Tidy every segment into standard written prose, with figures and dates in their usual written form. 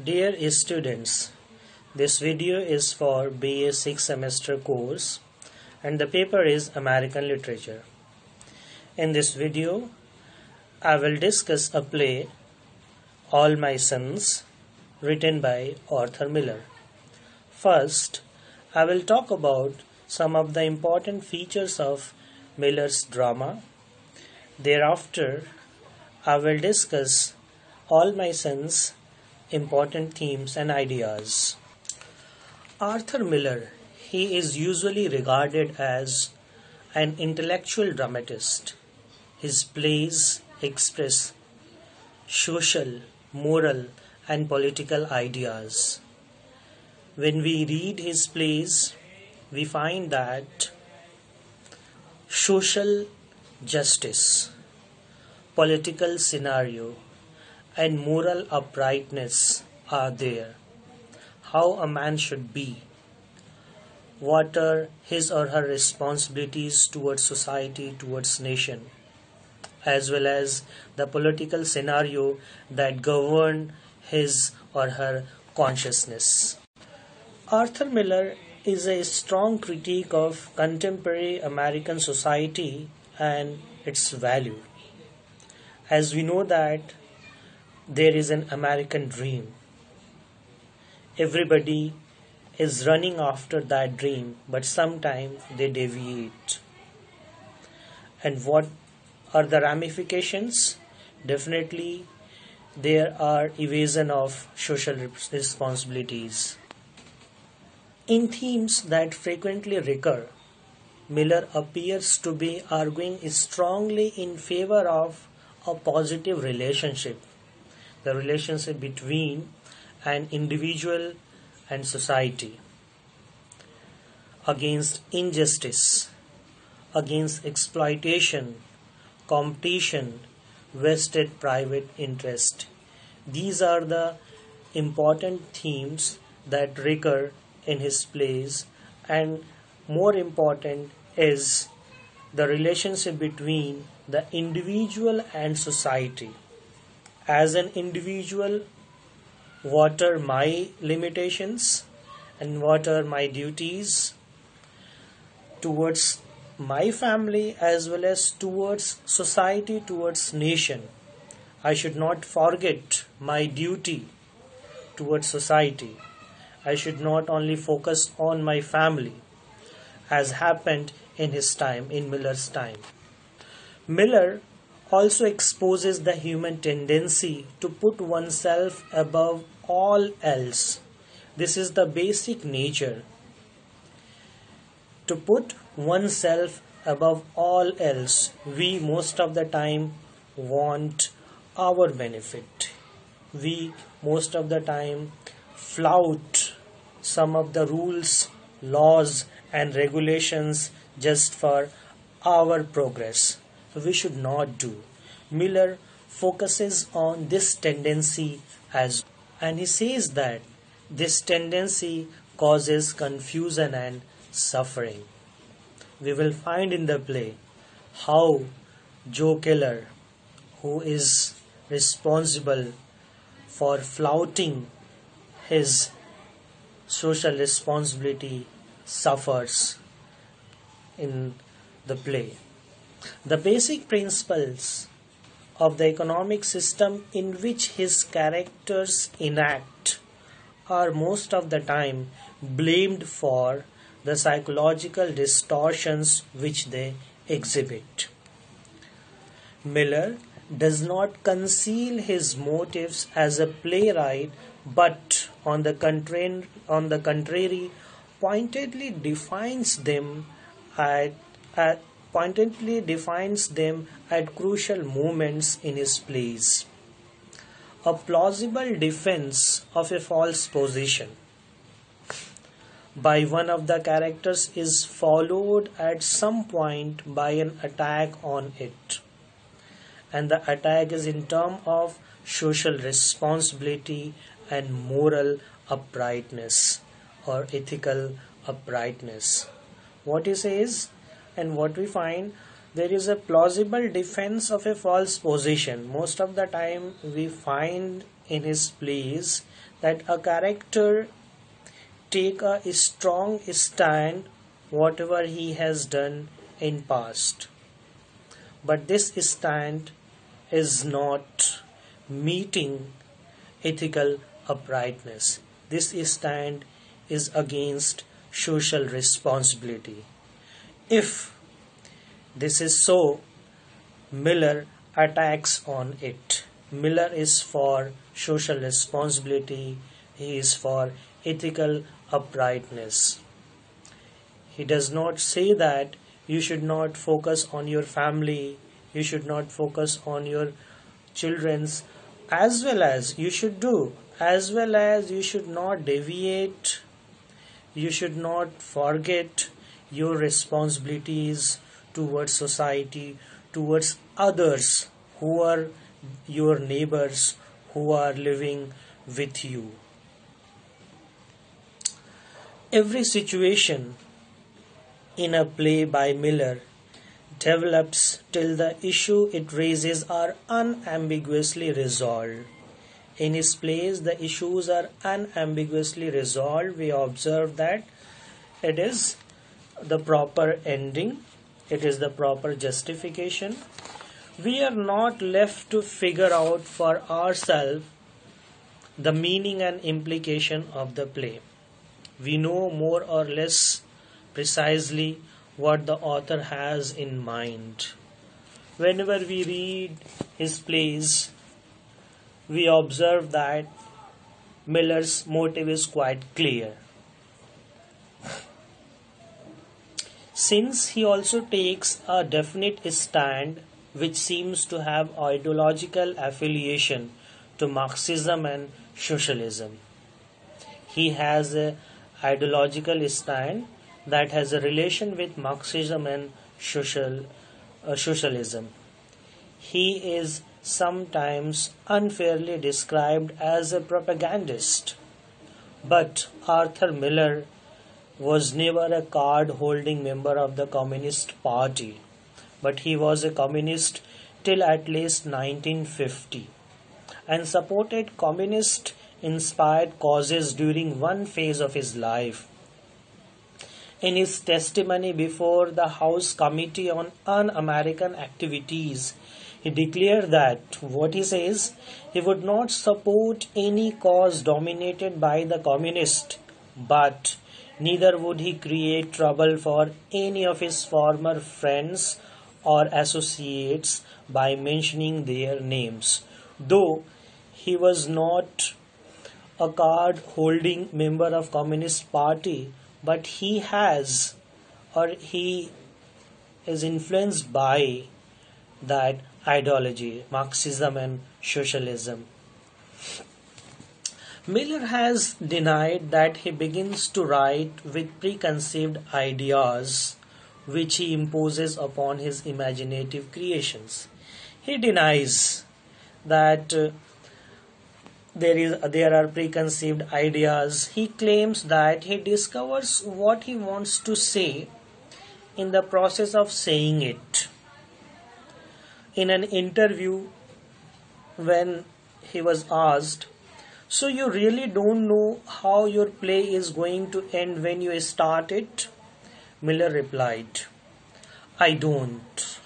Dear students, this video is for BA 6 semester course and the paper is American Literature. In this video, I will discuss a play, All My Sons, written by Arthur Miller. First, I will talk about some of the important features of Miller's drama. Thereafter, I will discuss All My Sons' important themes and ideas. Arthur Miller, he is usually regarded as an intellectual dramatist. His plays express social, moral, and political ideas. When we read his plays, we find that social justice, political scenario, and moral uprightness are there. How a man should be, what are his or her responsibilities towards society, towards nation, as well as the political scenario that govern his or her consciousness. Arthur Miller is a strong critique of contemporary American society and its value. As we know that there is an American dream. Everybody is running after that dream, but sometimes they deviate. And what are the ramifications? Definitely, there are evasion of social responsibilities. In themes that frequently recur, Miller appears to be arguing strongly in favor of a positive relationship, the relationship between an individual and society, against injustice, against exploitation, competition, vested private interest. These are the important themes that recur in his plays, and more important is the relationship between the individual and society. As an individual, what are my limitations and what are my duties towards my family as well as towards society, towards nation. I should not forget my duty towards society. I should not only focus on my family as happened in his time, in Miller's time. Miller also exposes the human tendency to put oneself above all else. This is the basic nature. To put oneself above all else, we most of the time want our benefit. We most of the time flout some of the rules, laws, and regulations just for our progress. We should not do. Miller focuses on this tendency and he says that this tendency causes confusion and suffering. We will find in the play how Joe Keller, who is responsible for flouting his social responsibility, suffers in the play. The basic principles of the economic system in which his characters enact are most of the time blamed for the psychological distortions which they exhibit. Miller does not conceal his motives as a playwright, but on the contrary, pointedly defines them at crucial moments in his plays. A plausible defense of a false position by one of the characters is followed at some point by an attack on it. And the attack is in terms of social responsibility and moral uprightness or ethical uprightness. What he says and what we find, there is a plausible defense of a false position. Most of the time we find in his plays that a character take a strong stand whatever he has done in past, but this stand is not meeting ethical uprightness. This stand is against social responsibility. If this is so, Miller attacks on it. Miller is for social responsibility, he is for ethical uprightness. He does not say that you should not focus on your family, you should not focus on your children's, as well as you should do, as well as you should not deviate, you should not forget your responsibilities towards society, towards others who are your neighbors, who are living with you. Every situation in a play by Miller develops till the issue it raises are unambiguously resolved. In his plays, the issues are unambiguously resolved. We observe that it is the proper ending, it is the proper justification. We are not left to figure out for ourselves the meaning and implication of the play. We know more or less precisely what the author has in mind. Whenever we read his plays, we observe that Miller's motive is quite clear. Since he also takes a definite stand which seems to have ideological affiliation to Marxism and socialism, he has an ideological stand that has a relation with Marxism and socialism. He is sometimes unfairly described as a propagandist, but Arthur Miller was never a card-holding member of the Communist Party, but he was a communist till at least 1950 and supported communist-inspired causes during one phase of his life. In his testimony before the House Committee on Un-American Activities, he declared that, what he says, he would not support any cause dominated by the communist, but neither would he create trouble for any of his former friends or associates by mentioning their names. Though he was not a card-holding member of Communist Party, but he has, or he is influenced by that ideology, Marxism and socialism. Miller has denied that he begins to write with preconceived ideas which he imposes upon his imaginative creations. He denies that there are preconceived ideas. He claims that he discovers what he wants to say in the process of saying it. In an interview, when he was asked, "So you really don't know how your play is going to end when you start it?" Miller replied, "I don't.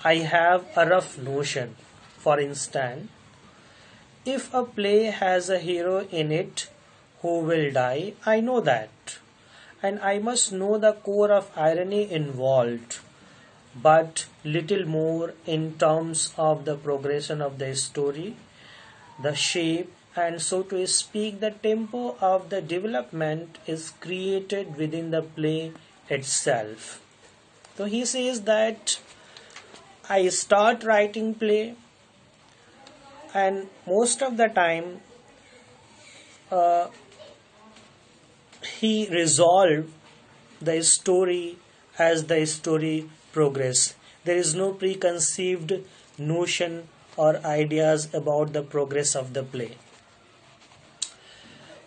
I have a rough notion. For instance, if a play has a hero in it who will die, I know that. And I must know the core of irony involved, but little more in terms of the progression of the story, the shape, and so to speak, the tempo of the development is created within the play itself." So he says that I start writing play, and most of the time he resolved the story as the story progress. There is no preconceived notion or ideas about the progress of the play.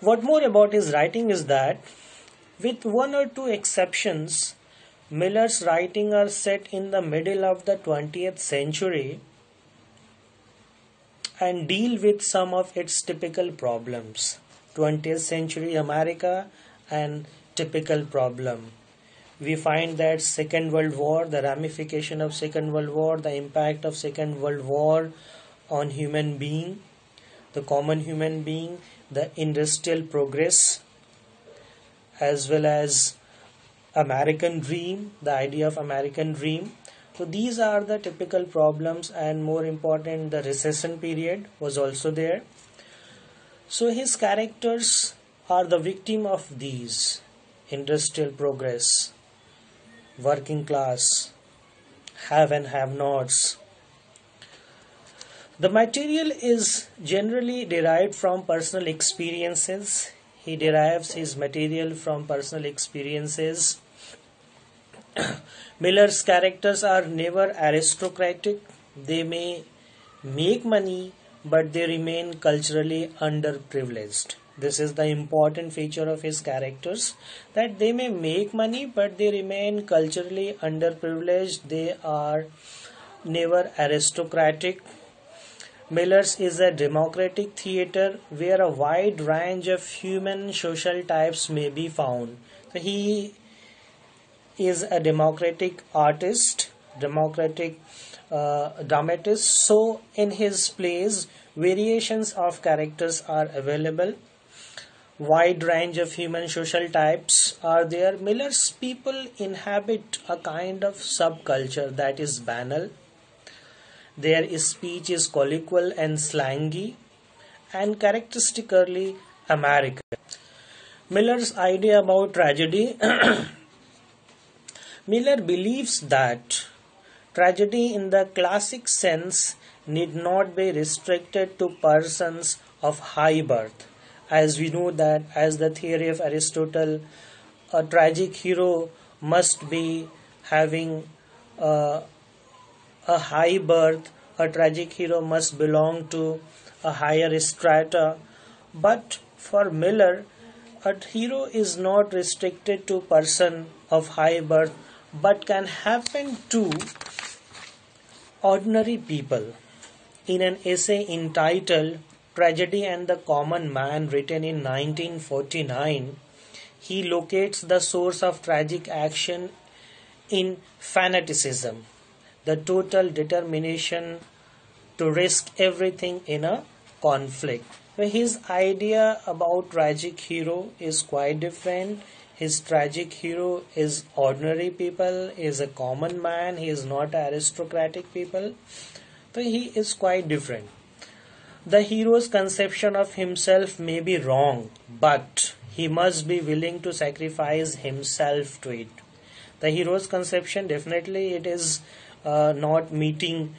What more about his writing is that, with one or two exceptions, Miller's writing are set in the middle of the 20th century and deal with some of its typical problems. 20th century America and typical problem. We find that Second World War, the ramification of Second World War, the impact of Second World War on human being, the common human being, the industrial progress, as well as American dream, the idea of American dream. So these are the typical problems, and more important, the recession period was also there. So his characters are the victim of these: industrial progress, working class, have and have nots. The material is generally derived from personal experiences. He derives his material from personal experiences. Miller's characters are never aristocratic. They may make money, but they remain culturally underprivileged. This is the important feature of his characters, that they may make money, but they remain culturally underprivileged. They are never aristocratic. Miller's is a democratic theatre where a wide range of human social types may be found. So he is a democratic artist, democratic dramatist. So in his plays, variations of characters are available. Wide range of human social types are there. Miller's people inhabit a kind of subculture that is banal. Their speech is colloquial and slangy and characteristically American. Miller's idea about tragedy. Miller believes that tragedy in the classic sense need not be restricted to persons of high birth. As we know that, as the theory of Aristotle, a tragic hero must be having a high birth, a tragic hero must belong to a higher strata. But for Miller, a hero is not restricted to person of high birth, but can happen to ordinary people. In an essay entitled Tragedy and the Common Man, written in 1949, he locates the source of tragic action in fanaticism, the total determination to risk everything in a conflict. His idea about tragic hero is quite different. His tragic hero is ordinary people, is a common man, he is not aristocratic people. So he is quite different. The hero's conception of himself may be wrong, but he must be willing to sacrifice himself to it. The hero's conception, definitely it is not meeting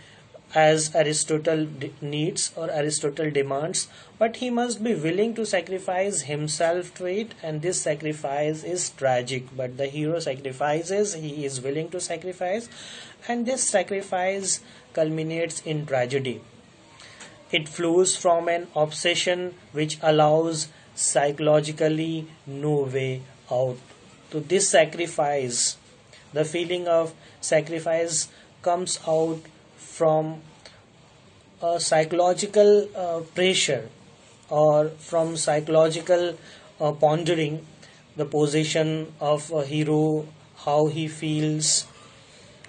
as Aristotle needs or Aristotle demands, but he must be willing to sacrifice himself to it, and this sacrifice is tragic. But the hero sacrifices, he is willing to sacrifice, and this sacrifice culminates in tragedy. It flows from an obsession which allows psychologically no way out. So this sacrifice, the feeling of sacrifice comes out from a psychological pressure, or from psychological pondering the position of a hero, how he feels,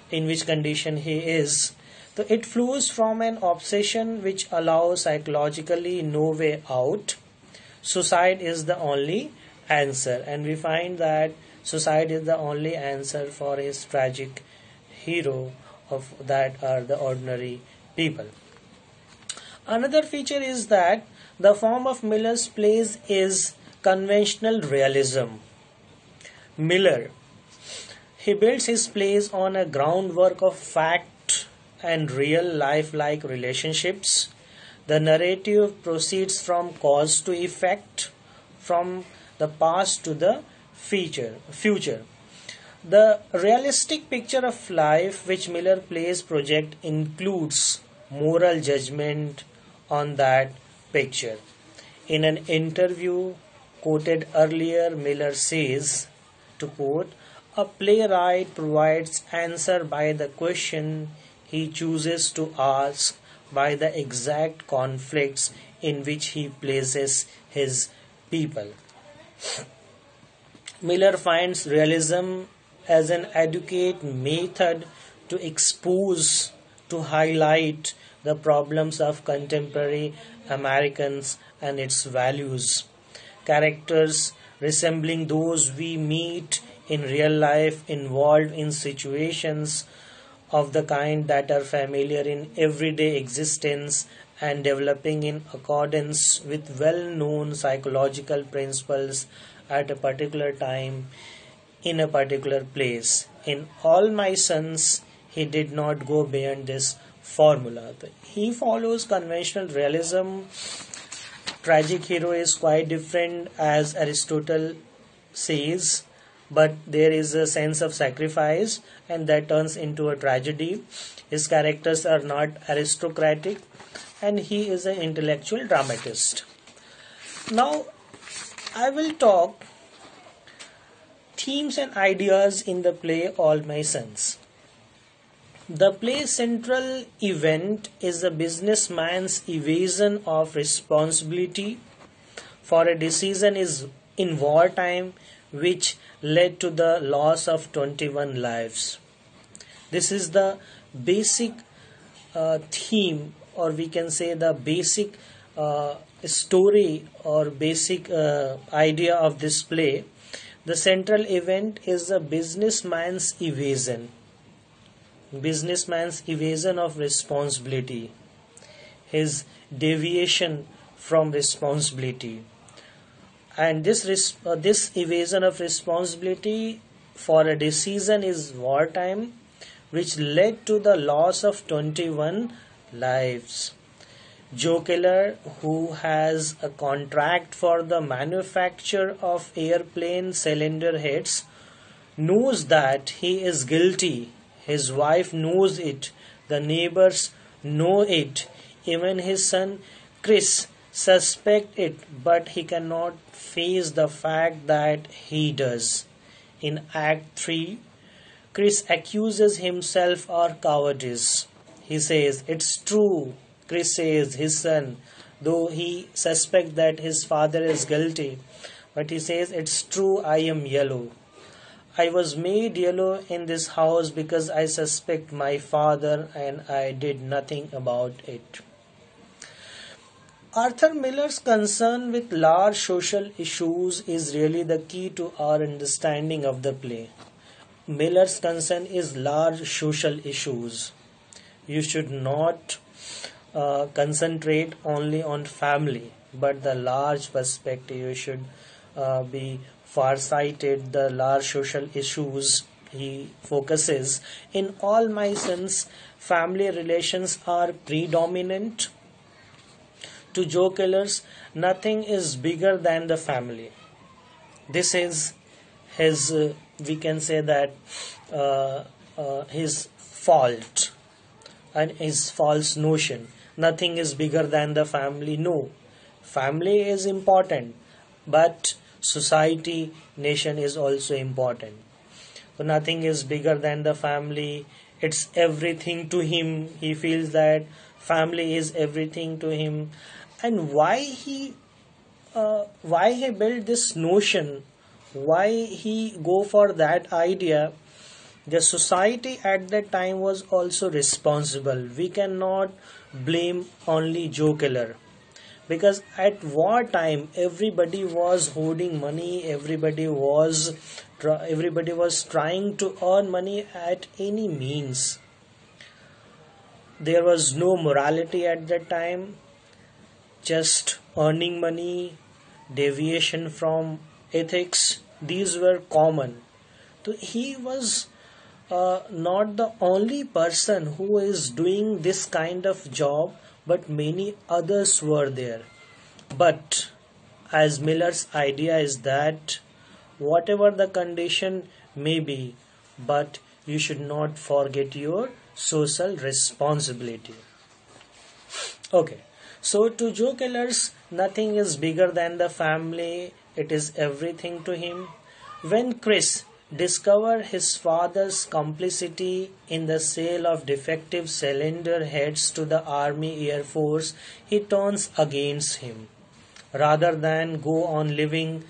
in which condition he is. So it flows from an obsession which allows psychologically no way out. Suicide is the only answer, and we find that suicide is the only answer for his tragic hero of that are the ordinary people. Another feature is that the form of Miller's plays is conventional realism. Miller, he builds his plays on a groundwork of fact and real life-like relationships. The narrative proceeds from cause to effect, from the past to the future. The realistic picture of life which Miller plays project includes moral judgment on that picture. In an interview quoted earlier, Miller says, to quote, "A playwright provides answer by the question he chooses to ask by the exact conflicts in which he places his people. Miller finds realism as an adequate method to expose, to highlight the problems of contemporary Americans and its values. Characters resembling those we meet in real life involved in situations of the kind that are familiar in everyday existence and developing in accordance with well known psychological principles at a particular time in a particular place. In All My Sons, he did not go beyond this formula. He follows conventional realism. Tragic hero is quite different, as Aristotle says, but there is a sense of sacrifice and that turns into a tragedy. His characters are not aristocratic and he is an intellectual dramatist. Now, I will talk themes and ideas in the play All My Sons. The play's central event is a businessman's evasion of responsibility for a decision is in wartime which led to the loss of 21 lives. This is the basic theme, or we can say the basic story or basic idea of this play. The central event is the businessman's evasion of responsibility, his deviation from responsibility. And this evasion of responsibility for a decision is wartime, which led to the loss of 21 lives. Joe Keller, who has a contract for the manufacture of airplane cylinder heads, knows that he is guilty. His wife knows it. The neighbors know it. Even his son Chris suspects it, but he cannot face the fact that he does. In Act 3, Chris accuses himself of cowardice. He says, "It's true," Chris says, his son, though he suspects that his father is guilty, but he says, "It's true, I am yellow. I was made yellow in this house because I suspect my father and I did nothing about it." Arthur Miller's concern with large social issues is really the key to our understanding of the play. Miller's concern is large social issues. You should not concentrate only on family, but the large perspective. You should be far-sighted. The large social issues he focuses. In All My Sons, family relations are predominant. To Joe Keller's, nothing is bigger than the family. This is his, we can say that, his fault and his false notion. Nothing is bigger than the family. No, family is important, but society, nation is also important. So nothing is bigger than the family. It's everything to him. He feels that family is everything to him. And why he built this notion, why he go for that idea. The society at that time was also responsible. We cannot blame only Joe Keller, because at war time everybody was hoarding money. Everybody was trying to earn money at any means. There was no morality at that time. Just earning money, deviation from ethics, these were common. So he was not the only person who is doing this kind of job, but many others were there. But as Miller's idea is that whatever the condition may be, but you should not forget your social responsibility. Okay. So to Joe Keller's, nothing is bigger than the family. It is everything to him. When Chris discover his father's complicity in the sale of defective cylinder heads to the Army Air Force, he turns against him. Rather than go on living,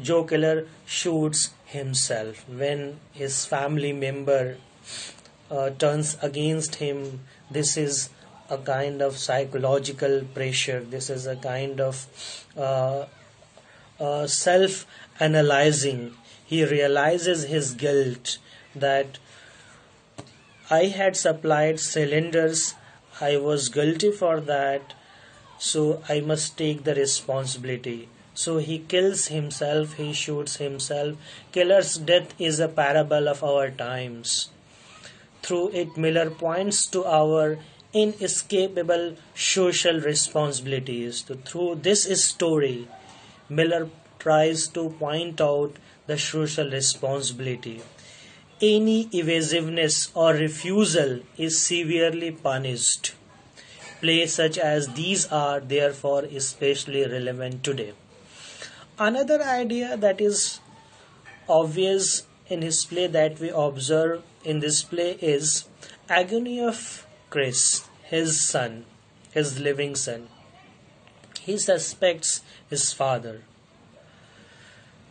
Joe Keller shoots himself. When his family member turns against him, this is a kind of psychological pressure. This is a kind of uh, self analyzing. He realizes his guilt that I had supplied cylinders, I was guilty for that, so I must take the responsibility. So he kills himself, he shoots himself. Keller's death is a parable of our times. Through it, Miller points to our inescapable social responsibilities. Through this story, Miller tries to point out the social responsibility. Any evasiveness or refusal is severely punished. Plays such as these are therefore especially relevant today. Another idea that is obvious in his play that we observe in this play is agony of Chris, his son, his living son. He suspects his father.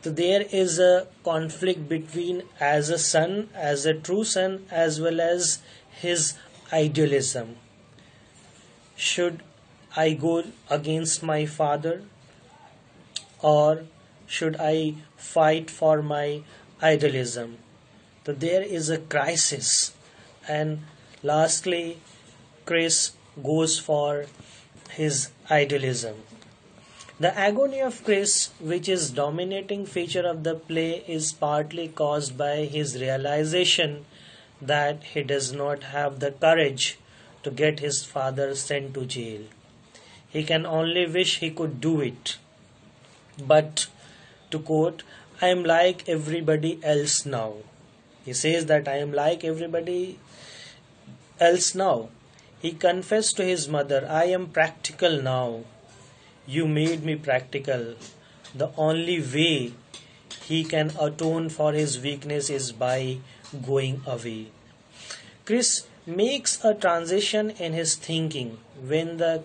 So there is a conflict between as a son, as a true son, as well as his idealism. Should I go against my father, or should I fight for my idealism? So there is a crisis, and lastly, Chris goes for his idealism. The agony of Chris, which is dominating feature of the play, is partly caused by his realization that he does not have the courage to get his father sent to jail. He can only wish he could do it. But, to quote, I am like everybody else now. He says that I am like everybody else now. He confessed to his mother, I am practical now. You made me practical. The only way he can atone for his weakness is by going away. Chris makes a transition in his thinking when the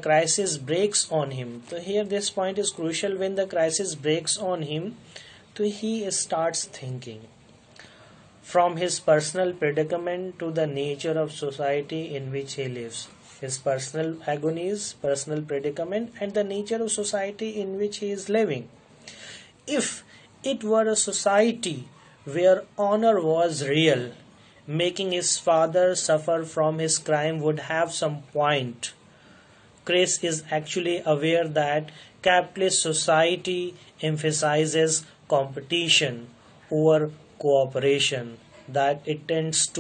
crisis breaks on him. So here this point is crucial. When the crisis breaks on him, so he starts thinking. From his personal predicament to the nature of society in which he lives. His personal agonies, personal predicament, and the nature of society in which he is living. If it were a society where honor was real, making his father suffer from his crime would have some point. Chris is actually aware that capitalist society emphasizes competition over cooperation, that it tends to